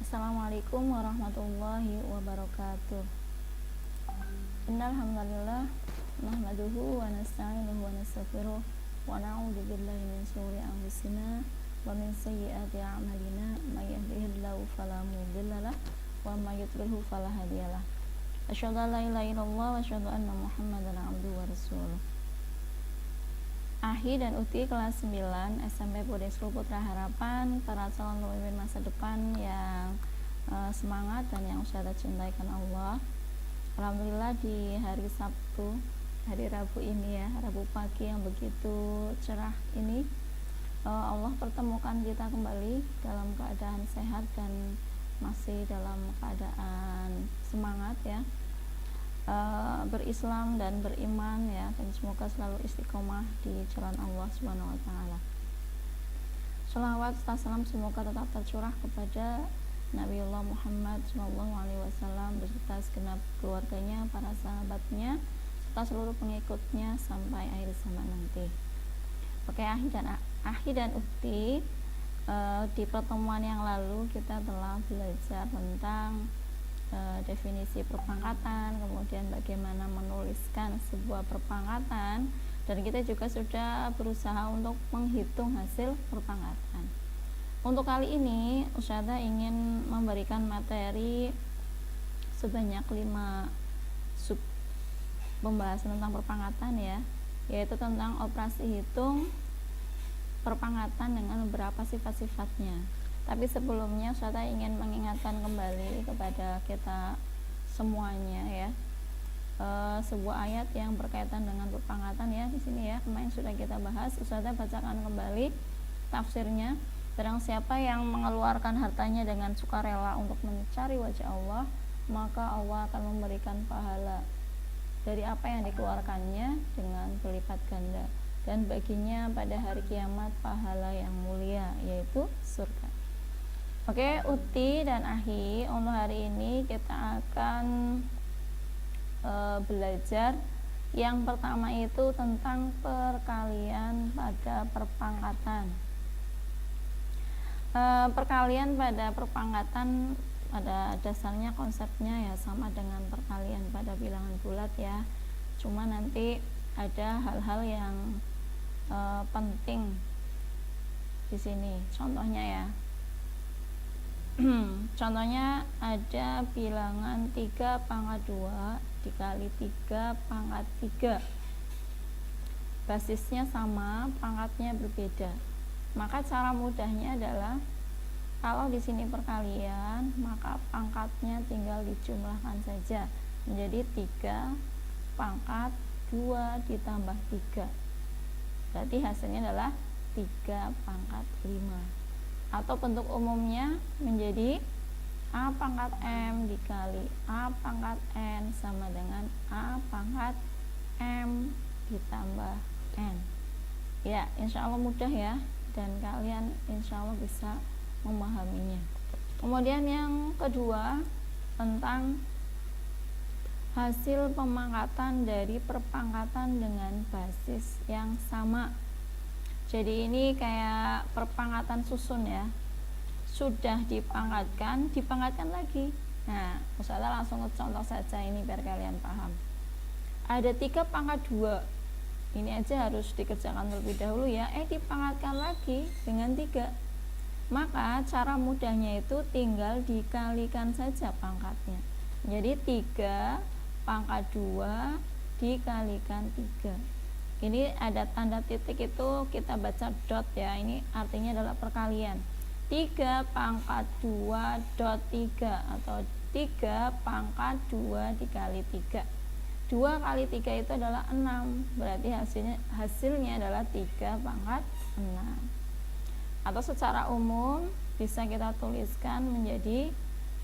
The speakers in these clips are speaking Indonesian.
Assalamualaikum warahmatullahi wabarakatuh. Innal hamdalillah nahmaduhu wa nasta'inuhu wa nastaghfiruh wa na'udzu billahi min shururi anfusina wa min sayyiati a'malina may yahdihillahu fala mudhillalah wa may yudlilhu fala hadiyalah. Asyhadu an la ilaha illallah wa asyhadu anna Muhammadan abduhu wa rasuluh. Ahi dan Uti kelas 9 SMP Bodexlu Putra Harapan, para calon pemimpin masa depan yang semangat dan yang Ustazah cintai karena Allah. Alhamdulillah di hari Sabtu, hari Rabu ini ya, Rabu pagi yang begitu cerah ini, Allah pertemukan kita kembali dalam keadaan sehat dan masih dalam keadaan semangat ya, berislam dan beriman ya, dan semoga selalu istiqomah di jalan Allah Subhanahu wa taala. Shalawat serta salam semoga tetap tercurah kepada Nabiullah Muhammad SAW beserta segenap keluarganya, para sahabatnya, serta seluruh pengikutnya sampai akhir zaman nanti. Oke, Ahi dan Ukti, di pertemuan yang lalu kita telah belajar tentang definisi perpangkatan, kemudian bagaimana menuliskan sebuah perpangkatan, dan kita juga sudah berusaha untuk menghitung hasil perpangkatan. Untuk kali ini Ustazah ingin memberikan materi sebanyak 5 sub pembahasan tentang perpangkatan ya, yaitu tentang operasi hitung perpangkatan dengan beberapa sifat-sifatnya. Tapi sebelumnya Ustazah ingin mengingatkan kembali kepada kita semuanya ya, sebuah ayat yang berkaitan dengan perpangkatan ya, di sini ya, kemarin sudah kita bahas. Ustazah bacakan kembali tafsirnya. Barang siapa yang mengeluarkan hartanya dengan sukarela untuk mencari wajah Allah, maka Allah akan memberikan pahala dari apa yang dikeluarkannya dengan berlipat ganda, dan baginya pada hari kiamat pahala yang mulia, yaitu surga. Oke, Uti dan Ahi, untuk hari ini kita akan belajar yang pertama itu tentang perkalian pada perpangkatan. Perkalian pada perpangkatan pada dasarnya konsepnya ya sama dengan perkalian pada bilangan bulat ya, cuma nanti ada hal-hal yang penting di sini. Contohnya ya, contohnya ada bilangan 3 pangkat 2 dikali 3 pangkat 3, basisnya sama, pangkatnya berbeda. Maka cara mudahnya adalah kalau di sini perkalian, maka pangkatnya tinggal dijumlahkan saja menjadi 3 pangkat 2 ditambah 3. Berarti hasilnya adalah 3 pangkat 5. Atau bentuk umumnya menjadi A pangkat M dikali A pangkat N sama dengan A pangkat M ditambah N. Ya, insya Allah mudah ya, dan kalian insya Allah bisa memahaminya. Kemudian yang kedua tentang hasil pemangkatan dari perpangkatan dengan basis yang sama. Jadi ini kayak perpangkatan susun ya, sudah dipangkatkan lagi. Nah, Ustazah langsung ke contoh saja ini biar kalian paham. Ada 3 pangkat 2, ini aja harus dikerjakan terlebih dahulu ya, dipangkatkan lagi dengan 3. Maka cara mudahnya itu tinggal dikalikan saja pangkatnya. Jadi 3 pangkat 2 dikalikan 3. Ini ada tanda titik itu kita baca dot ya, ini artinya adalah perkalian. 3 pangkat 2 dot 3 atau 3 pangkat 2 dikali 3. 2 kali 3 itu adalah 6, berarti hasilnya adalah 3 pangkat 6. Atau secara umum bisa kita tuliskan menjadi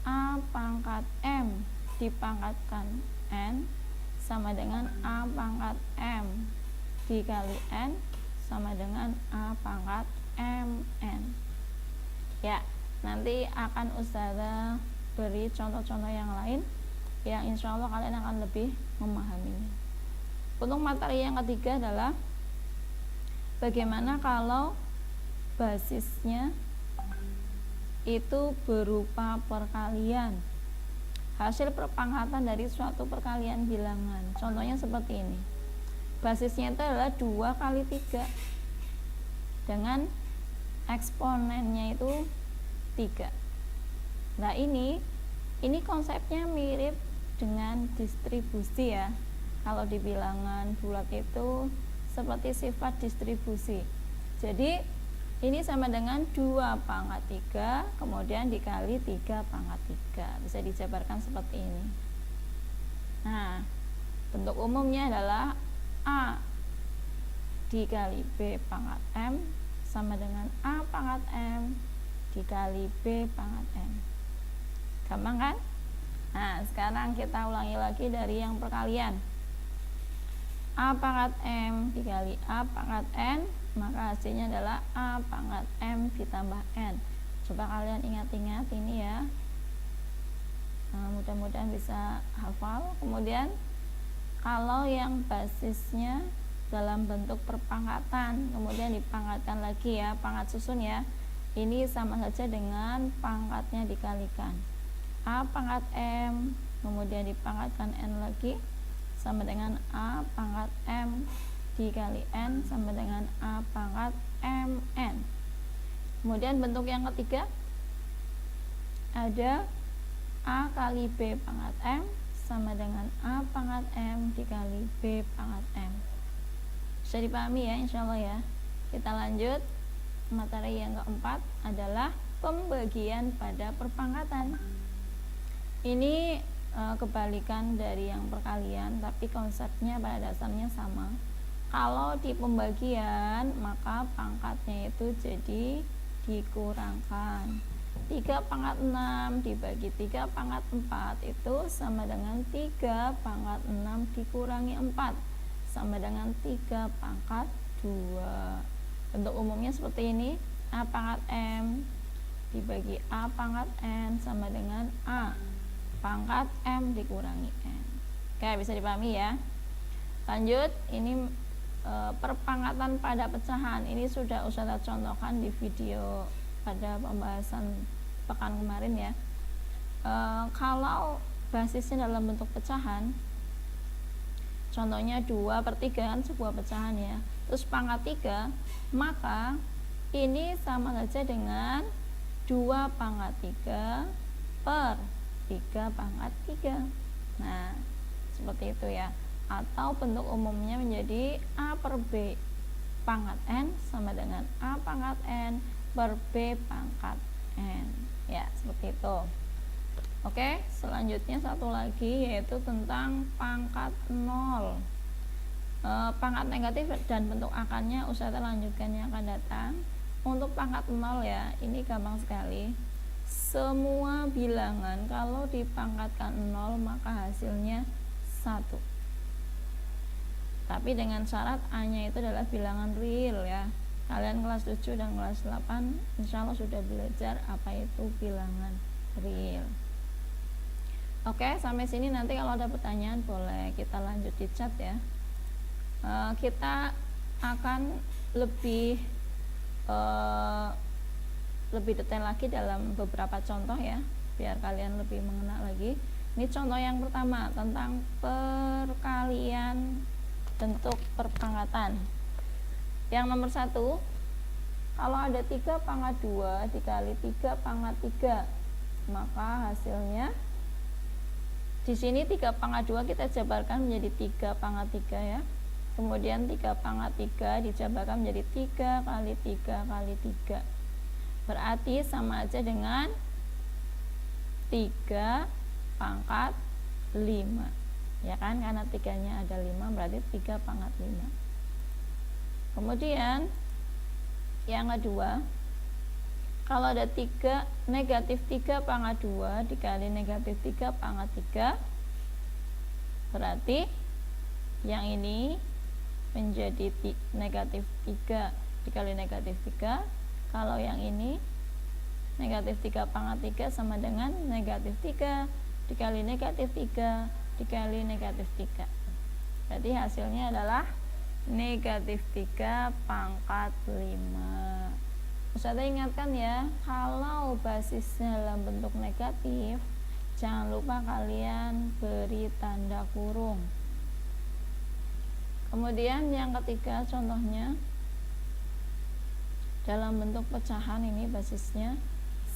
A pangkat M dipangkatkan N sama dengan A pangkat M dikali N sama dengan A pangkat MN. Ya, nanti akan Ustazah beri contoh-contoh yang lain yang insya Allah kalian akan lebih memahaminya. Untuk materi yang ketiga adalah bagaimana kalau basisnya itu berupa perkalian, hasil perpangkatan dari suatu perkalian bilangan. Contohnya seperti ini, basisnya itu adalah 2 kali 3 dengan eksponennya itu 3. Nah ini konsepnya mirip dengan distribusi ya. Kalau di bilangan bulat itu seperti sifat distribusi. Jadi ini sama dengan 2 pangkat 3 kemudian dikali 3 pangkat 3. Bisa dijabarkan seperti ini. Nah, bentuk umumnya adalah A dikali B pangkat M sama dengan A pangkat M dikali B pangkat M. Gampang kan? Nah, sekarang kita ulangi lagi dari yang perkalian. A pangkat M dikali A pangkat N, maka hasilnya adalah A pangkat M ditambah N. Coba kalian ingat-ingat ini ya. Mudah-mudahan bisa hafal. Kemudian kalau yang basisnya dalam bentuk perpangkatan kemudian dipangkatkan lagi ya, pangkat susun ya, ini sama saja dengan pangkatnya dikalikan. A pangkat M kemudian dipangkatkan N lagi sama dengan A pangkat M dikali N sama dengan A pangkat MN. Kemudian bentuk yang ketiga ada A kali B pangkat M sama dengan A pangkat M dikali B pangkat M. Bisa dipahami ya insya Allah ya. Kita lanjut, materi yang keempat adalah pembagian pada perpangkatan. Ini kebalikan dari yang perkalian, tapi konsepnya pada dasarnya sama. Kalau di pembagian maka pangkatnya itu jadi dikurangkan. 3 pangkat 6 dibagi 3 pangkat 4 itu sama dengan 3 pangkat 6 dikurangi 4 sama dengan 3 pangkat 2. Bentuk umumnya seperti ini. A pangkat M dibagi A pangkat N sama dengan A pangkat M dikurangi N. Oke, bisa dipahami ya. Lanjut, ini perpangkatan pada pecahan. Ini sudah Ustazah contohkan di video pada pembahasan pekan kemarin ya. Kalau basisnya dalam bentuk pecahan, contohnya 2/3 kan sebuah pecahan ya, terus pangkat 3, maka ini sama saja dengan 2 pangkat 3 per 3 pangkat 3. Nah, seperti itu ya. Atau bentuk umumnya menjadi A per B pangkat N sama dengan A pangkat N per B pangkat N. Ya, seperti itu. Oke, selanjutnya satu lagi yaitu tentang pangkat 0. Pangkat negatif dan bentuk akarnya Ustazah lanjutkan yang akan datang. Untuk pangkat 0 ya, ini gampang sekali. Semua bilangan kalau dipangkatkan 0 maka hasilnya 1. Tapi dengan syarat A-nya itu adalah bilangan real ya. Kalian kelas 7 dan kelas 8 insya Allah sudah belajar apa itu bilangan real. Oke, sampai sini nanti kalau ada pertanyaan boleh kita lanjut di chat ya. Kita akan lebih detail lagi dalam beberapa contoh ya, biar kalian lebih mengenal lagi. Ini contoh yang pertama tentang perkalian bentuk perpangkatan. Yang nomor 1, kalau ada 3 pangkat 2 dikali 3 pangkat 3, maka hasilnya di sini 3 pangkat 2 kita jabarkan menjadi 3 pangkat 3 ya. Kemudian 3 pangkat 3 dijabarkan menjadi 3 kali 3 kali 3. Berarti sama aja dengan 3 pangkat 5. Ya kan, karena 3-nya ada 5 berarti 3 pangkat 5. Kemudian yang kedua, kalau ada 3 negatif 3 pangkat 2 dikali negatif 3 pangkat 3, berarti yang ini menjadi negatif 3 dikali negatif 3. Kalau yang ini negatif 3 pangkat 3 sama dengan negatif 3 dikali negatif 3 dikali negatif 3. Berarti hasilnya adalah negatif 3 pangkat 5. Ustazah ingatkan ya, kalau kalau basisnya dalam bentuk negatif, jangan lupa kalian beri tanda kurung. Kemudian yang ketiga contohnya dalam bentuk pecahan, ini basisnya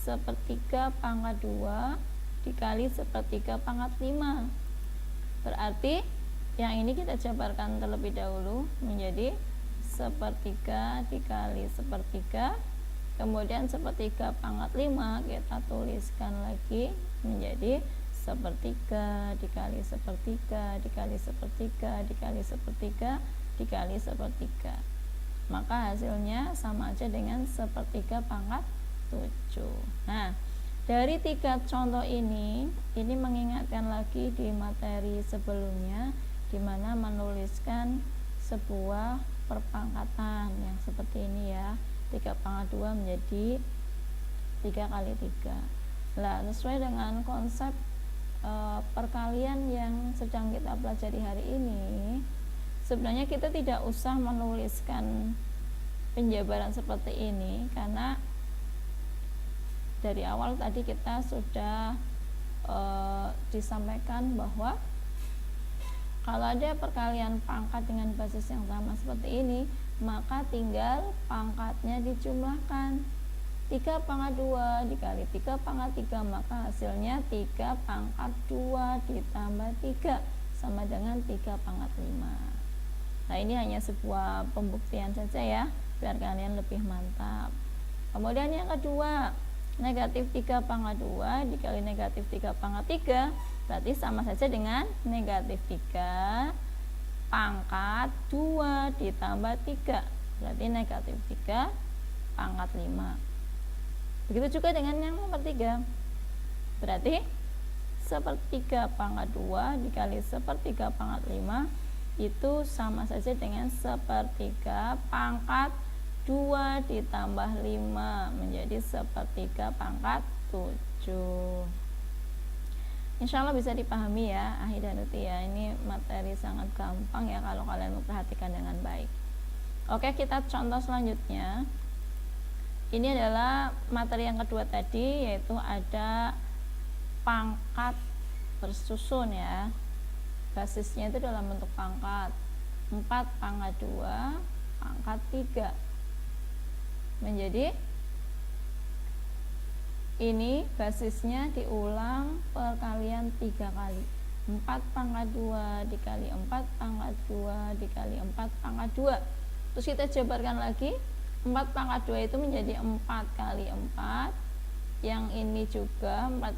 sepertiga pangkat 2 dikali sepertiga pangkat 5. Berarti yang ini kita jabarkan terlebih dahulu menjadi sepertiga dikali sepertiga, kemudian sepertiga pangkat 5 kita tuliskan lagi menjadi sepertiga dikali sepertiga dikali sepertiga dikali sepertiga dikali sepertiga. Maka hasilnya sama aja dengan sepertiga pangkat 7. Nah, dari 3 contoh ini mengingatkan lagi di materi sebelumnya, di mana menuliskan sebuah perpangkatan yang seperti ini ya, 3 pangkat 2 menjadi 3 kali 3. Nah, sesuai dengan konsep perkalian yang sedang kita pelajari hari ini, sebenarnya kita tidak usah menuliskan penjabaran seperti ini, karena dari awal tadi kita sudah disampaikan bahwa kalau ada perkalian pangkat dengan basis yang sama seperti ini, maka tinggal pangkatnya dijumlahkan. 3 pangkat 2 dikali 3 pangkat 3, maka hasilnya 3 pangkat 2 ditambah 3 sama dengan 3 pangkat 5. Nah, ini hanya sebuah pembuktian saja ya, biar kalian lebih mantap. Kemudian yang kedua, negatif 3 pangkat 2 dikali negatif 3 pangkat 3 berarti sama saja dengan negatif 3 pangkat 2 ditambah 3, berarti negatif 3 pangkat 5. Begitu juga dengan yang nomor 3, berarti sepertiga pangkat 2 dikali sepertiga pangkat 5 itu sama saja dengan sepertiga pangkat 2 ditambah 5 menjadi sepertiga pangkat 7. Insya Allah bisa dipahami ya Ahi dan Uti ya. Ini materi sangat gampang ya kalau kalian memperhatikan dengan baik. Oke, kita contoh selanjutnya. Ini adalah materi yang kedua tadi, yaitu ada pangkat bersusun ya. Basisnya itu dalam bentuk pangkat 4 pangkat 2 pangkat 3 menjadi ini basisnya diulang perkalian 3 kali. 4 pangkat 2 dikali 4 pangkat 2 dikali 4 pangkat 2. Terus kita jabarkan lagi, 4 pangkat 2 itu menjadi 4 kali 4. Yang ini juga 4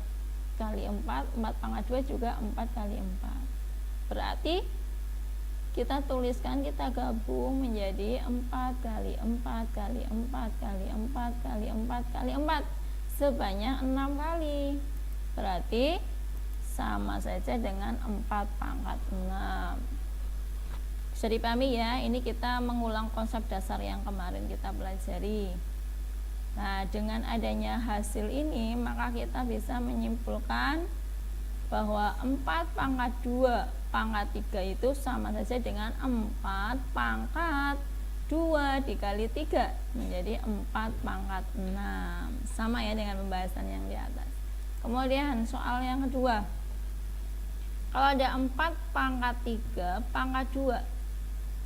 kali 4, 4 pangkat 2 juga 4 kali 4. Berarti kita tuliskan, kita gabung menjadi 4 kali 4 kali 4 kali 4 kali 4 kali 4 sebanyak 6 kali. Berarti sama saja dengan 4 pangkat 6. Bisa dipahami ya, ini kita mengulang konsep dasar yang kemarin kita pelajari. Nah, dengan adanya hasil ini, maka kita bisa menyimpulkan bahwa 4 pangkat 2 pangkat 3 itu sama saja dengan 4 pangkat 2 dikali 3 menjadi 4 pangkat 6. Sama ya dengan pembahasan yang di atas. Kemudian soal yang kedua, kalau ada 4 pangkat 3 pangkat 2,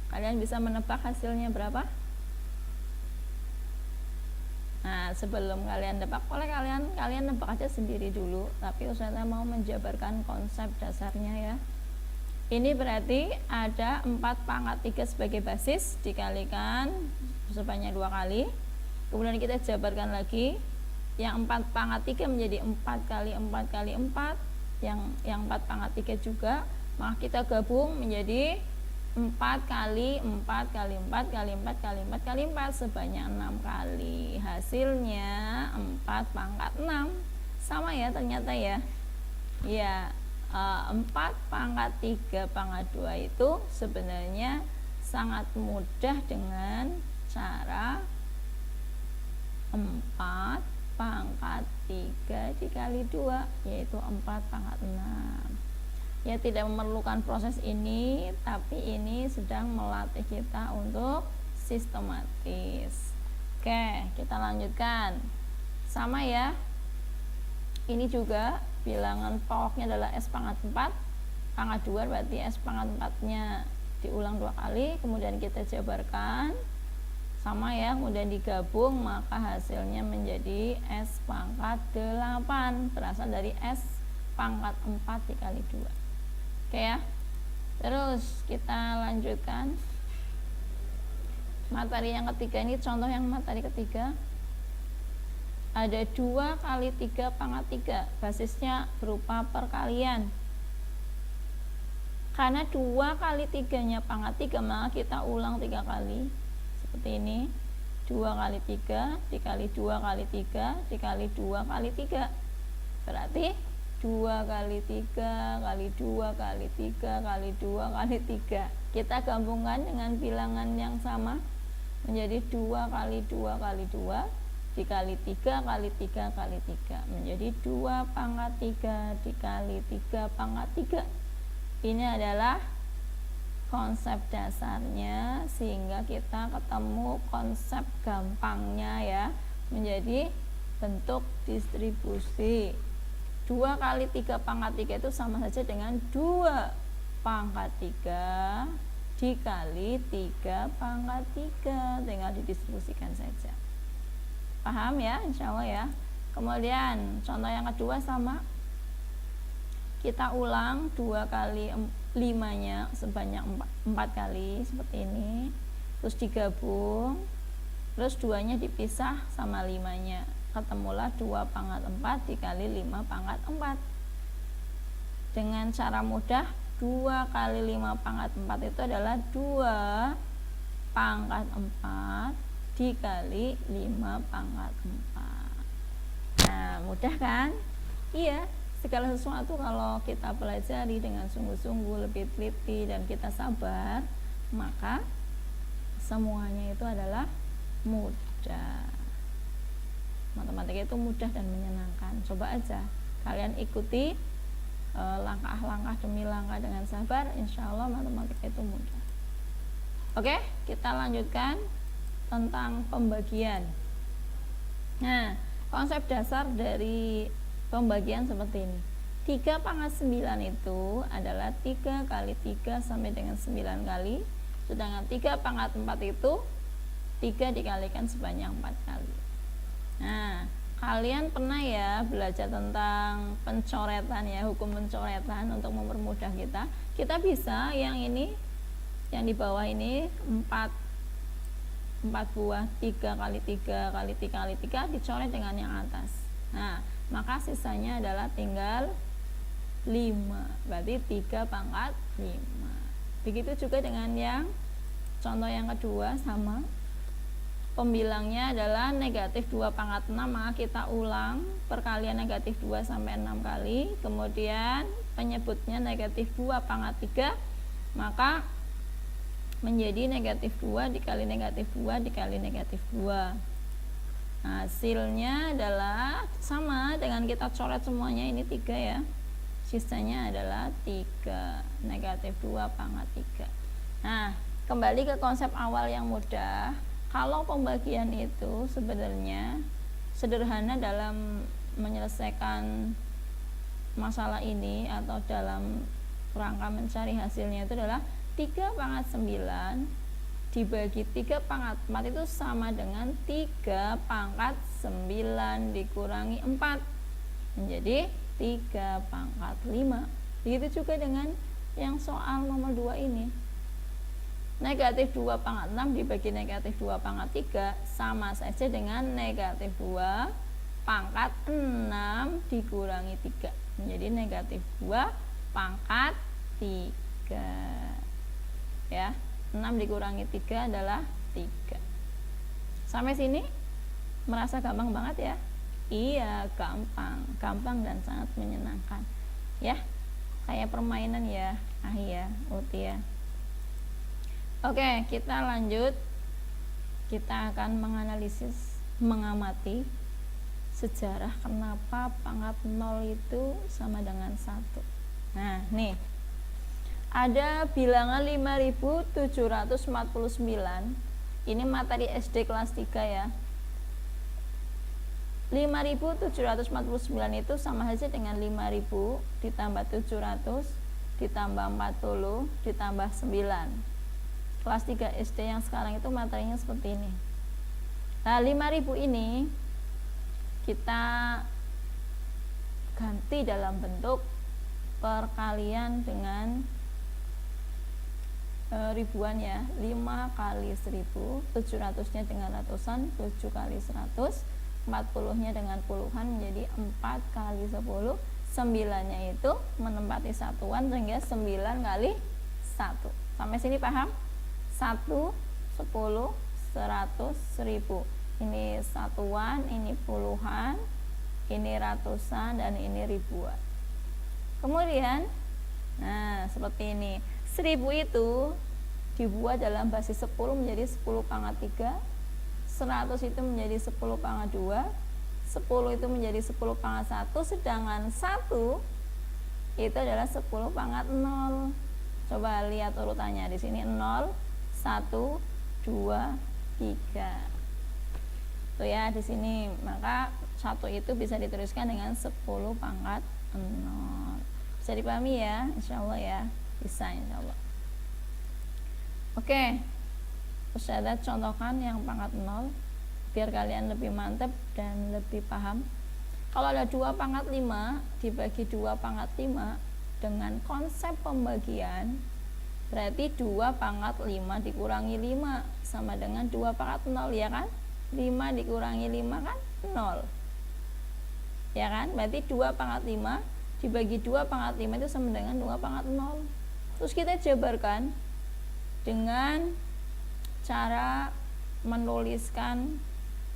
kalian bisa menebak hasilnya berapa? Nah, sebelum kalian nebak, boleh kalian nebak aja sendiri dulu, tapi Ustazah mau menjabarkan konsep dasarnya ya. Ini berarti ada 4 pangkat 3 sebagai basis dikalikan sebanyak 2 kali. Kemudian kita jabarkan lagi, yang 4 pangkat 3 menjadi 4 kali 4 kali 4, yang 4 pangkat 3 juga, maka kita gabung menjadi 4 kali 4 kali 4 kali 4 kali 4 kali 4 sebanyak 6 kali. Hasilnya 4 pangkat 6. Sama ya ternyata ya. Ya, 4 pangkat 3 pangkat 2 itu sebenarnya sangat mudah dengan cara 4 pangkat 3 dikali 2, yaitu 4 pangkat 6. Ya, tidak memerlukan proses ini, tapi ini sedang melatih kita untuk sistematis. Oke, kita lanjutkan. sama ya, ini juga bilangan pokoknya adalah S pangkat 4 pangkat 2, berarti S pangkat 4 nya diulang 2 kali, kemudian kita jabarkan sama ya, kemudian digabung, maka hasilnya menjadi S pangkat 8, berasal dari S pangkat 4 dikali 2. Oke ya. Terus kita lanjutkan materi yang ketiga. Ini contoh yang materi ketiga. Ada 2 kali 3 pangkat 3, basisnya berupa perkalian. Karena 2 kali 3 nya pangkat 3, maka kita ulang 3 kali seperti ini. 2 kali 3 dikali 2 kali 3 dikali 2 kali 3, berarti 2 kali 3 kali 2 kali 3 kali 2 kali 3. Kita gabungkan dengan bilangan yang sama menjadi 2 kali 2 kali 2 dikali 3 kali 3 kali 3, menjadi 2 pangkat 3 dikali 3 pangkat 3. Ini adalah konsep dasarnya, sehingga kita ketemu konsep gampangnya ya, menjadi bentuk distribusi. 2 kali 3 pangkat 3 itu sama saja dengan 2 pangkat 3 dikali 3 pangkat 3, tinggal didistribusikan saja. Paham ya, insya Allah ya. Kemudian contoh yang kedua sama, kita ulang 2 kali 5 nya sebanyak 4 kali seperti ini, terus digabung, terus 2 nya dipisah sama 5 nya, ketemulah 2 pangkat 4 dikali 5 pangkat 4. Dengan cara mudah, 2 kali 5 pangkat 4 itu adalah 2 pangkat 4 dikali 5 pangkat 4. Nah, mudah kan? Iya, segala sesuatu kalau kita pelajari dengan sungguh-sungguh, lebih teliti, dan kita sabar, maka semuanya itu adalah mudah. Matematika itu mudah dan menyenangkan. Coba aja kalian ikuti langkah-langkah demi langkah dengan sabar, insya Allah matematika itu mudah. Oke, kita lanjutkan tentang pembagian. Nah, konsep dasar dari pembagian seperti ini. 3 pangkat 9 itu adalah 3 kali 3 sampai dengan 9 kali, sedangkan 3 pangkat 4 itu 3 dikalikan sebanyak 4 kali. Nah, kalian pernah ya belajar tentang pencoretan ya, hukum pencoretan untuk mempermudah kita. Kita bisa yang ini, yang di bawah ini 4 buah 3 kali 3 kali 3 kali 3 dicoret dengan yang atas. Nah, maka sisanya adalah tinggal 5, berarti 3 pangkat 5. Begitu juga dengan yang contoh yang kedua, sama. Pembilangnya adalah negatif 2 pangkat 6, maka kita ulang perkalian negatif 2 sampai 6 kali. Kemudian penyebutnya negatif 2 pangkat 3, maka menjadi negatif 2 dikali negatif 2 dikali negatif 2. Hasilnya adalah sama dengan kita coret semuanya, ini 3 ya. Sisanya adalah 3, negatif 2 pangkat 3. Nah, kembali ke konsep awal yang mudah. Kalau pembagian itu sebenarnya sederhana dalam menyelesaikan masalah ini atau dalam rangka mencari hasilnya, itu adalah 3 pangkat 9 dibagi 3 pangkat 4 itu sama dengan 3 pangkat 9 dikurangi 4, menjadi 3 pangkat 5. Begitu juga dengan yang soal nomor 2 ini. Negatif 2 pangkat 6 dibagi negatif 2 pangkat 3 sama saja dengan negatif 2 pangkat 6 dikurangi 3, menjadi negatif 2 pangkat 3. Ya, 6 dikurangi 3 adalah 3. Sampai sini merasa gampang banget ya? Iya, gampang dan sangat menyenangkan. Ya, kayak permainan ya, ya, Uti ya. Oke, kita lanjut. Kita akan mengamati sejarah kenapa pangkat 0 itu sama dengan 1. Nah, nih. Ada bilangan 5749. Ini materi SD kelas 3 ya. 5.749 itu sama saja dengan 5.000 ditambah 700 ditambah 40 ditambah 9. Kelas 3 SD yang sekarang itu materinya seperti ini. Nah, 5.000 ini kita ganti dalam bentuk perkalian dengan ribuan ya. 5 kali 1000, 700 nya dengan ratusan, 7 kali 100, 40 nya dengan puluhan, menjadi 4 kali 10. 9 nya itu menempati satuan sehingga 9 kali 1. Sampai sini paham? 1, 10, 100, 1000. Ini satuan, ini puluhan, ini ratusan, dan ini ribuan. Kemudian, nah seperti ini. 1000 itu dibuat dalam basis 10 menjadi 10 pangkat 3, 100 itu menjadi 10 pangkat 2, 10 itu menjadi 10 pangkat 1, sedangkan 1 itu adalah 10 pangkat 0. Coba lihat urutannya di sini 0, 1, 2, 3. Tuh ya di sini, maka 1 itu bisa dituliskan dengan 10 pangkat 0. Bisa dipahami ya, insyaallah ya. Bisa insyaallah. Oke, Ustazah contohkan yang pangkat 0 biar kalian lebih mantap dan lebih paham. Kalau ada 2 pangkat 5 dibagi 2 pangkat 5 dengan konsep pembagian, berarti 2 pangkat 5 dikurangi 5 sama dengan 2 pangkat 0 ya kan? 5 dikurangi 5 kan 0 ya kan? Berarti 2 pangkat 5 dibagi 2 pangkat 5 itu sama dengan 2 pangkat 0. Terus kita jabarkan dengan cara menuliskan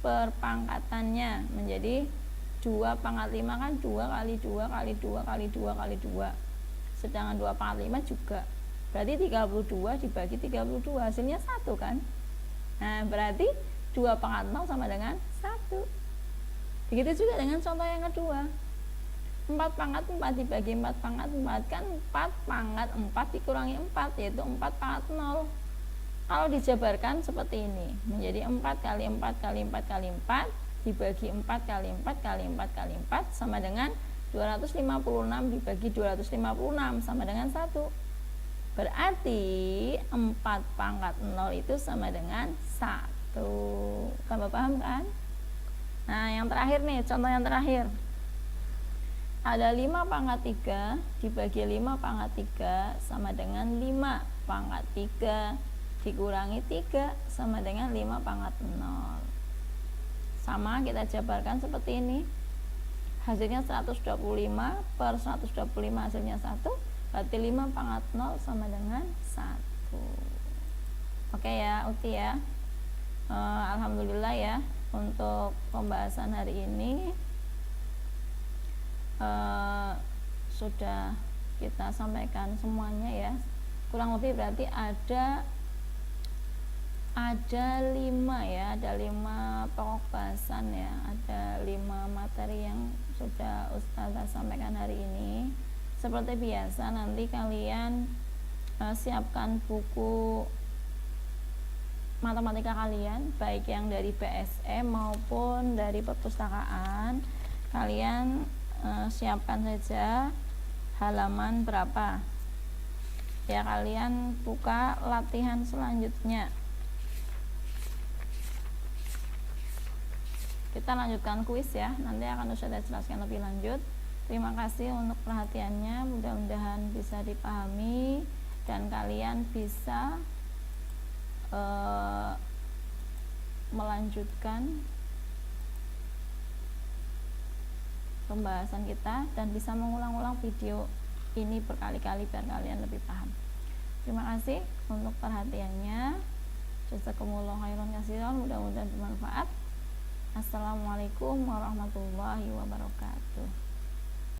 perpangkatannya menjadi 2 pangkat 5 kan 2 kali 2 kali 2 kali 2 kali 2, sedangkan 2 pangkat 5 juga, berarti 32 dibagi 32 hasilnya 1 kan. Nah berarti 2 pangkat 0 sama dengan 1. Begitu juga dengan contoh yang kedua, 4 pangkat 4 dibagi 4 pangkat 4 kan 4 pangkat 4 dikurangi 4, yaitu 4 pangkat 0. Kalau dijabarkan seperti ini menjadi 4 kali 4 kali 4 kali 4 dibagi 4 kali 4 kali 4 kali 4 sama dengan 256 dibagi 256 sama dengan 1. Berarti 4 pangkat 0 itu sama dengan 1. Kamu paham kan? Nah yang terakhir nih, contoh yang terakhir, ada 5 pangkat 3 dibagi 5 pangkat 3 sama dengan 5 pangkat 3 dikurangi 3 sama dengan 5 pangkat 0. Sama kita jabarkan seperti ini, hasilnya 125 per 125 hasilnya 1, berarti 5 pangkat 0 sama dengan 1. Oke ya Uti ya. Alhamdulillah ya, untuk pembahasan hari ini sudah kita sampaikan semuanya ya. Kurang lebih berarti ada 5 ya, ada 5 pokok bahasan ya, ada 5 materi yang sudah Ustazah sampaikan hari ini. Seperti biasa nanti kalian siapkan buku matematika kalian, baik yang dari BSE maupun dari perpustakaan. Kalian siapkan saja halaman berapa ya, kalian buka latihan selanjutnya. Kita lanjutkan kuis ya, nanti akan Ustazah jelaskan lebih lanjut. Terima kasih untuk perhatiannya, mudah-mudahan bisa dipahami dan kalian bisa melanjutkan pembahasan kita dan bisa mengulang-ulang video ini berkali-kali biar kalian lebih paham. Terima kasih untuk perhatiannya. Jazakumullah khairan katsiran, mudah-mudahan bermanfaat. Assalamualaikum warahmatullahi wabarakatuh.